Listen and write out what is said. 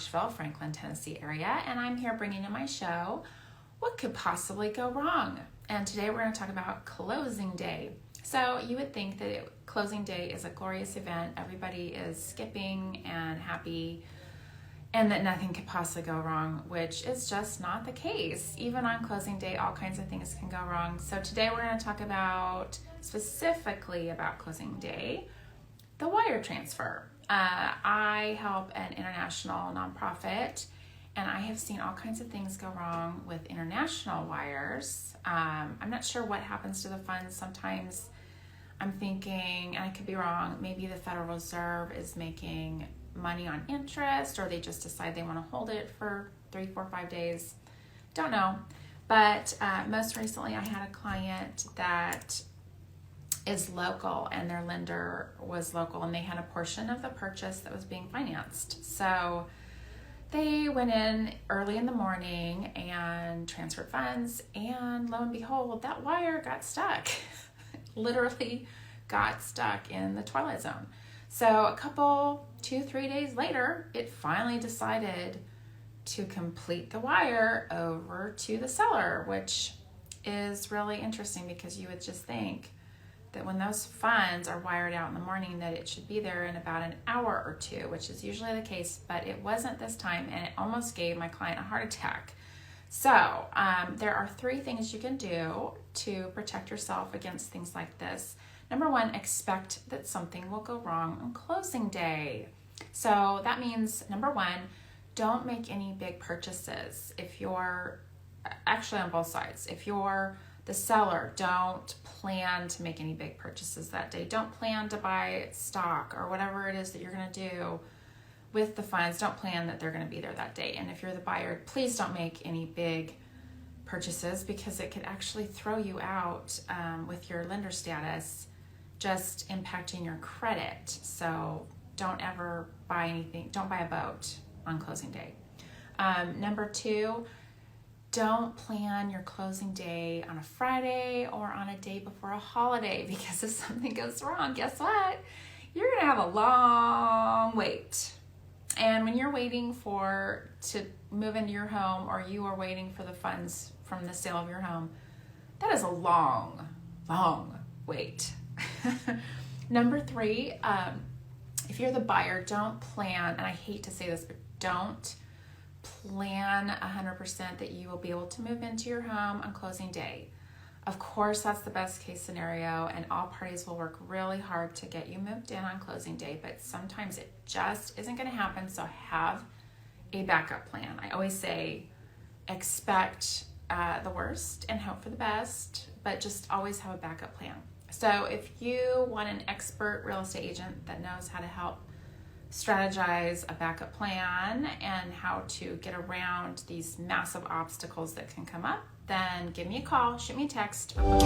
Nashville, Franklin, Tennessee area, and I'm here bringing you my show, What Could Possibly Go Wrong? And today we're going to talk about closing day. So you would think that closing day is a glorious event. Everybody is skipping and happy, and that nothing could possibly go wrong, which is just not the case. Even on closing day, all kinds of things can go wrong. So today we're going to talk about, specifically about closing day, the wire transfer. I help an international nonprofit, and I have seen all kinds of things go wrong with international wires. I'm not sure what happens to the funds. Sometimes I'm thinking, and I could be wrong, maybe the Federal Reserve is making money on interest, or they just decide they want to hold it for 3, 4, 5 days. Don't know. But most recently I had a client that is local, and their lender was local, and they had a portion of the purchase that was being financed. So they went in early in the morning and transferred funds, and lo and behold, that wire got stuck. Literally got stuck in the Twilight Zone. So a couple, 2-3 days later, it finally decided to complete the wire over to the seller, which is really interesting because you would just think that when those funds are wired out in the morning that it should be there in about an hour or two, which is usually the case, but it wasn't this time, and it almost gave my client a heart attack. So there are 3 things you can do to protect yourself against things like this. Number 1, expect that something will go wrong on closing day. So that means, number 1, don't make any big purchases. If you're, actually on both sides, if you're the seller, don't plan to make any big purchases that day. Don't plan to buy stock or whatever it is that you're going to do with the funds. Don't plan that they're going to be there that day. And if you're the buyer, please don't make any big purchases, because it could actually throw you out with your lender status, just impacting your credit. So don't ever buy anything. Don't buy a boat on closing day. Number 2, don't plan your closing day on a Friday or on a day before a holiday, because if something goes wrong, guess what? You're going to have a long wait. And when you're waiting to move into your home, or you are waiting for the funds from the sale of your home, that is a long, long wait. Number 3, if you're the buyer, don't plan, and I hate to say this, but don't plan 100% that you will be able to move into your home on closing day. Of course, that's the best case scenario, and all parties will work really hard to get you moved in on closing day, but sometimes it just isn't going to happen, so have a backup plan. I always say expect the worst and hope for the best, but just always have a backup plan. So if you want an expert real estate agent that knows how to help strategize a backup plan and how to get around these massive obstacles that can come up, then give me a call, shoot me a text, or